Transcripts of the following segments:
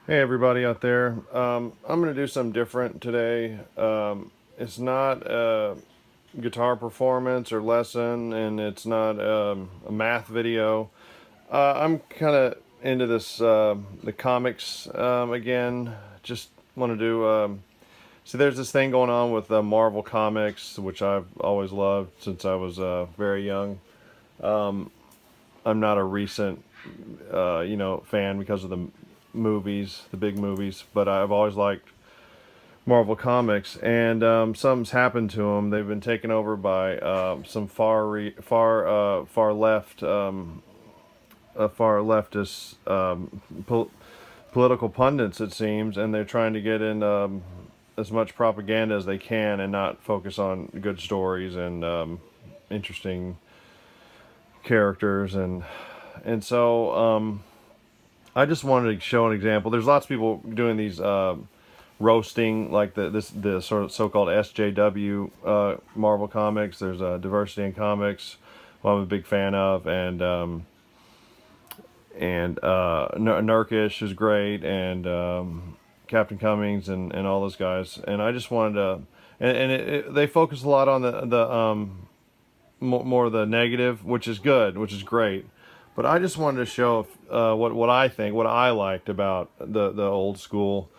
Hey everybody out there. I'm going to do something different today. It's not a guitar performance or lesson, and it's not a math video. I'm kind of into this, the comics again. Just want to do. See, there's this thing going on with Marvel Comics, which I've always loved since I was very young. I'm not a recent fan because of the movies, the big movies, but I've always liked Marvel Comics, and something's happened to them. They've been taken over by some far left, far leftist political pundits, it seems, and they're trying to get in as much propaganda as they can and not focus on good stories and interesting characters and so I just wanted to show an example. There's lots of people doing these roasting, like the sort of so-called SJW Marvel comics. There's Diversity in Comics, who I'm a big fan of, and Nurkish is great, and Captain Cummings and all those guys. And I just wanted to, and they focus a lot on the more of the negative, which is good, which is great. But I just wanted to show what I think, what I liked about the old school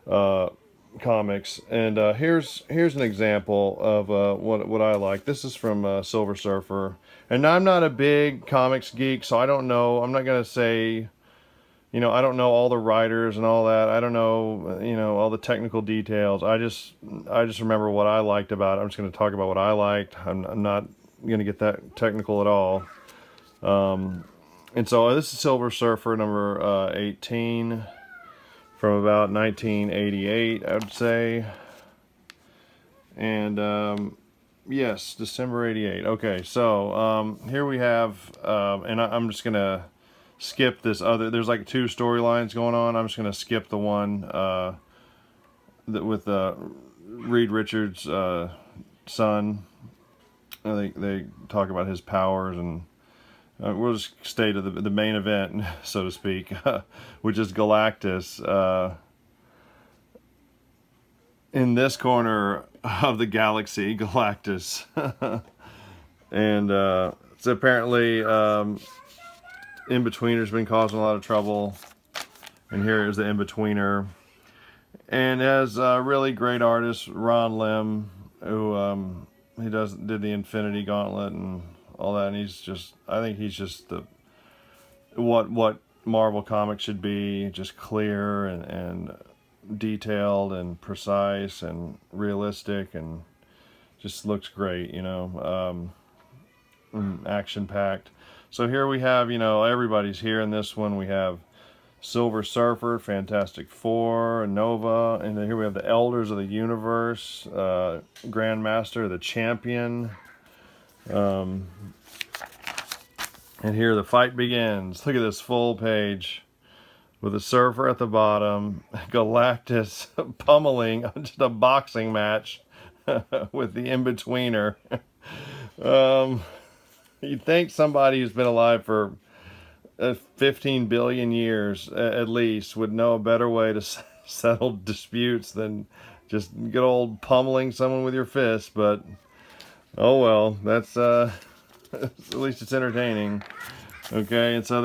comics. And here's an example of what I like. This is from Silver Surfer, and I'm not a big comics geek, so I don't know. I'm not gonna say, I don't know all the writers and all that. I don't know, all the technical details. I just remember what I liked about it. I'm just gonna talk about what I liked. I'm not gonna get that technical at all. And so this is Silver Surfer number 18 from about 1988, I would say. And yes, December 88. Okay, so here we have, and I'm just going to skip this other, there's like two storylines going on. I'm just going to skip the one with Reed Richards' son. I think they talk about his powers, and we'll just stay to the main event, so to speak, which is Galactus. In this corner of the galaxy, Galactus. And it's apparently In-Betweener's been causing a lot of trouble. And here is the In-Betweener. And as a really great artist, Ron Lim, who did the Infinity Gauntlet and all that, and I think he's just what Marvel Comics should be, just clear and detailed and precise and realistic, and just looks great, action packed. So here we have, everybody's here in this one. We have Silver Surfer, Fantastic Four, Nova, and then here we have the Elders of the Universe, Grandmaster, the Champion. And here the fight begins. Look at this full page with the Surfer at the bottom, Galactus pummeling just a boxing match with the In-Betweener. You'd think somebody who's been alive for 15 billion years at least would know a better way to settle disputes than just good old pummeling someone with your fist, but oh well, that's at least it's entertaining. Okay, and so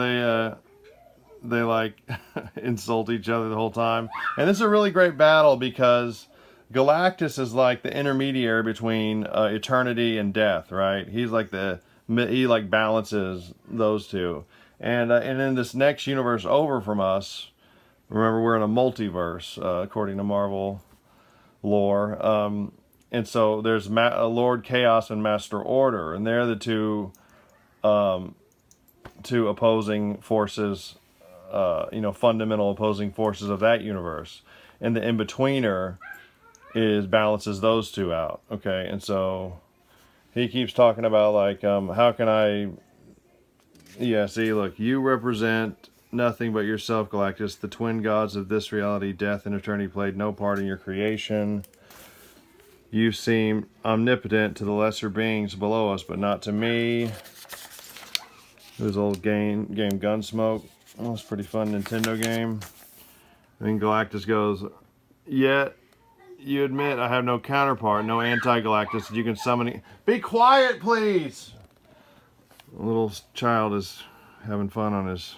they like insult each other the whole time. And this is a really great battle because Galactus is like the intermediary between eternity and death, right? He's like he like balances those two. And in this next universe over from us, remember we're in a multiverse according to Marvel lore. And so there's Lord Chaos and Master Order, and they're the two opposing forces, fundamental opposing forces of that universe. And the In-Betweener balances those two out. Okay, and so he keeps talking about like, how can I? Yeah, see, look, you represent nothing but yourself, Galactus. The twin gods of this reality, death and eternity, played no part in your creation. You seem omnipotent to the lesser beings below us, but not to me. This old game Gunsmoke. Oh, it's a pretty fun Nintendo game. And Galactus goes, "Yet you admit I have no counterpart, no anti-Galactus that you can summon." Be quiet, please! A little child is having fun on his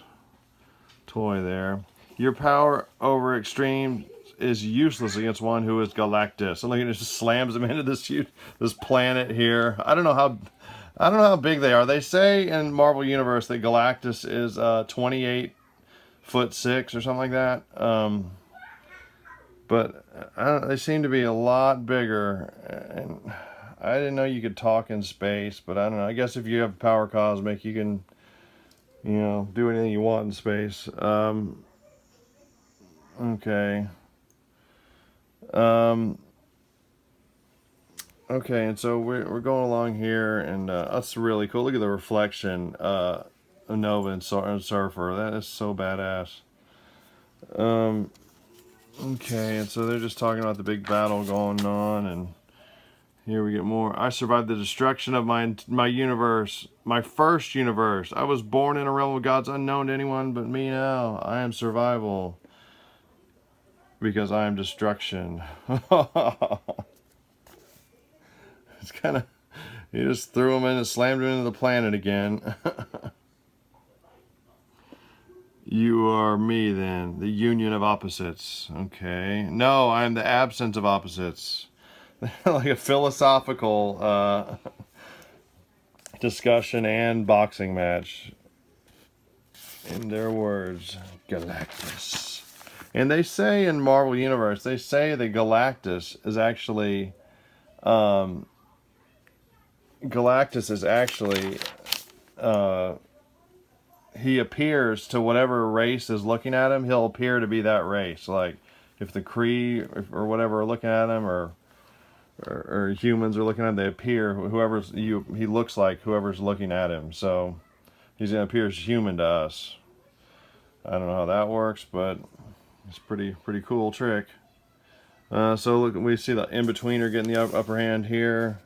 toy there. Your power over extreme is useless against one who is Galactus. And look, it just slams him into this planet here. I don't know how big they are. They say in Marvel Universe that Galactus is 28'6" or something like that. But they seem to be a lot bigger. And I didn't know you could talk in space, but I don't know. I guess if you have power cosmic, you can, do anything you want in space. Okay. Okay, and so we're going along here, and that's really cool. Look at the reflection of Nova and Surfer. That is so badass. Okay, and so they're just talking about the big battle going on, and here we get more. I survived the destruction of my universe, my first universe. I was born in a realm of gods unknown to anyone but me now. I am survival because I am destruction. It's kind of, he just threw him in and slammed him into the planet again. You are me then, the union of opposites. Okay. No, I'm the absence of opposites. Like a philosophical discussion and boxing match. In their words, Galactus. And they say in Marvel Universe, they say that Galactus is actually he appears to whatever race is looking at him. He'll appear to be that race. Like if the Kree or whatever are looking at him, or humans are looking at him, they appear. He looks like whoever's looking at him. So he's gonna appear as human to us. I don't know how that works, but it's pretty cool trick. So look, we see the in-betweener getting the upper hand here,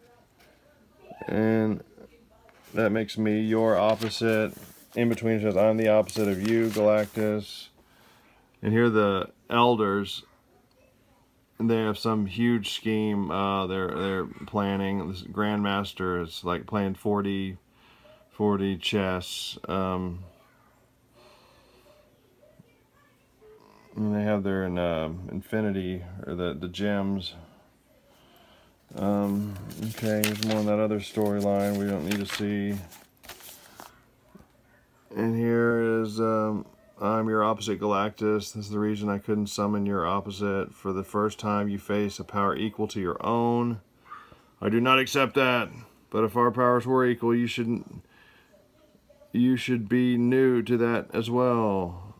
and that makes me your opposite. In-betweener says I'm the opposite of you, Galactus. And here the elders, they have some huge scheme they're planning. This Grandmaster is like playing 40 chess. And they have their infinity, or the gems. Okay, here's more on that other storyline we don't need to see. And here is I'm your opposite, Galactus. This is the reason I couldn't summon your opposite. For the first time you face a power equal to your own. I do not accept that. But if our powers were equal, you should be new to that as well.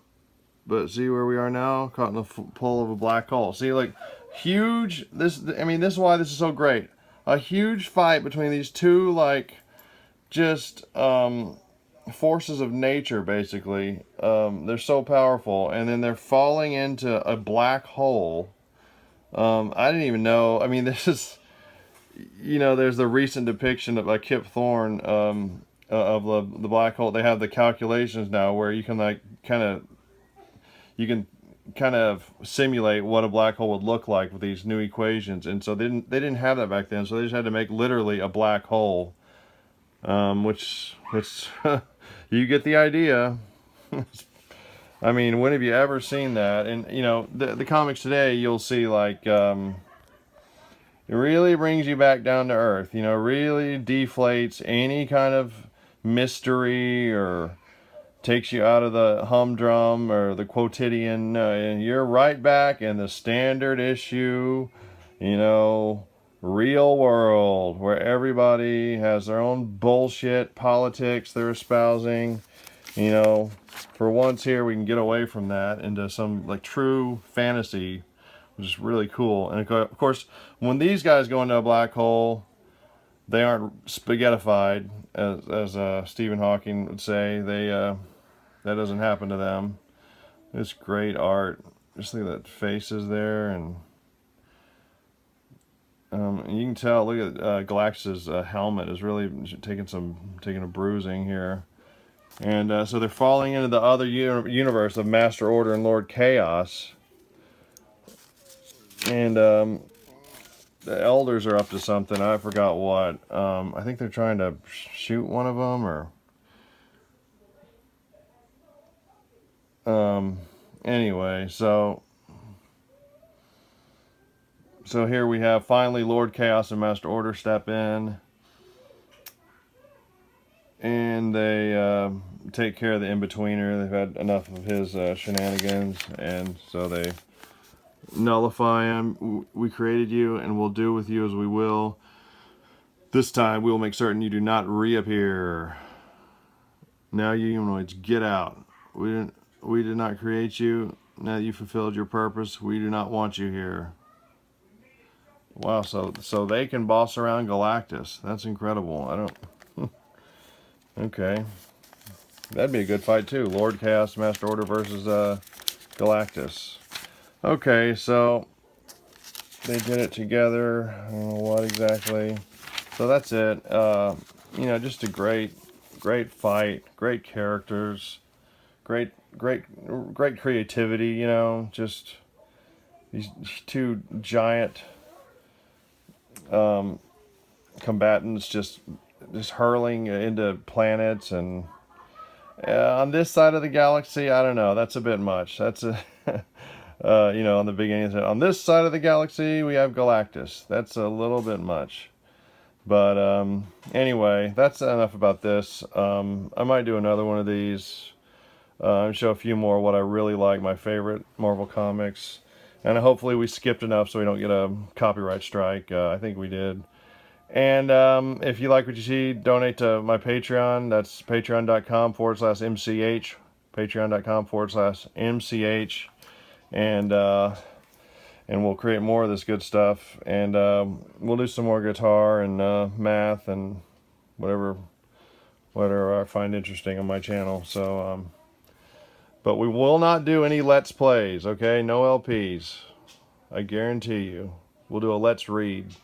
But see where we are now, caught in the pull of a black hole. See, like, huge. This is why this is so great. A huge fight between these two, like, just forces of nature, basically. They're so powerful, and then they're falling into a black hole. I didn't even know. I mean, this is, there's the recent depiction of Kip Thorne of the black hole. They have the calculations now where you can kind of simulate what a black hole would look like with these new equations, and so they didn't have that back then, so they just had to make literally a black hole, which you get the idea. I mean, when have you ever seen that? And the comics today, you'll see like it really brings you back down to earth. Really deflates any kind of mystery, or takes you out of the humdrum or the quotidian, and you're right back in the standard issue, real world, where everybody has their own bullshit politics they're espousing. For once here we can get away from that into some like true fantasy, which is really cool. And of course, when these guys go into a black hole, they aren't spaghettified, as Stephen Hawking would say. That doesn't happen to them. It's great art. Just look at that faces there, and you can tell. Look at Galactus's helmet is really taking a bruising here, and so they're falling into the other universe of Master Order and Lord Chaos. And the elders are up to something. I forgot what. I think they're trying to shoot one of them, or anyway. So here we have finally Lord Chaos and Master Order step in, and they take care of the in-betweener. They've had enough of his shenanigans, and so they nullify him. We created you, and we'll do with you as we will. This time, we will make certain you do not reappear. Now, you humanoids, get out. We did not create you. Now that you fulfilled your purpose, we do not want you here. Wow, so they can boss around Galactus. That's incredible. I don't... Okay. That'd be a good fight, too. Lord Chaos, Master Order versus Galactus. Okay, so they did it together. I don't know what exactly. So that's it. You know, just a great fight. Great characters. Great creativity. You know, just these two giant combatants just hurling into planets, and on this side of the galaxy, I don't know. That's a bit much. That's a you know, on the beginning, on this side of the galaxy, we have Galactus. That's a little bit much. But anyway, that's enough about this. I might do another one of these. Show a few more what I really like, my favorite Marvel comics. And hopefully we skipped enough so we don't get a copyright strike. I think we did. And if you like what you see, donate to my Patreon. That's patreon.com/MCH. Patreon.com/MCH. And we'll create more of this good stuff. And we'll do some more guitar and math and whatever I find interesting on my channel. So, but we will not do any Let's Plays, okay? No LPs. I guarantee you. We'll do a Let's Read.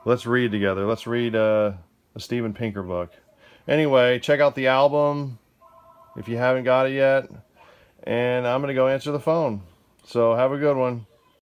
Let's read together. Let's read a Steven Pinker book. Anyway, check out the album if you haven't got it yet. And I'm going to go answer the phone. So have a good one.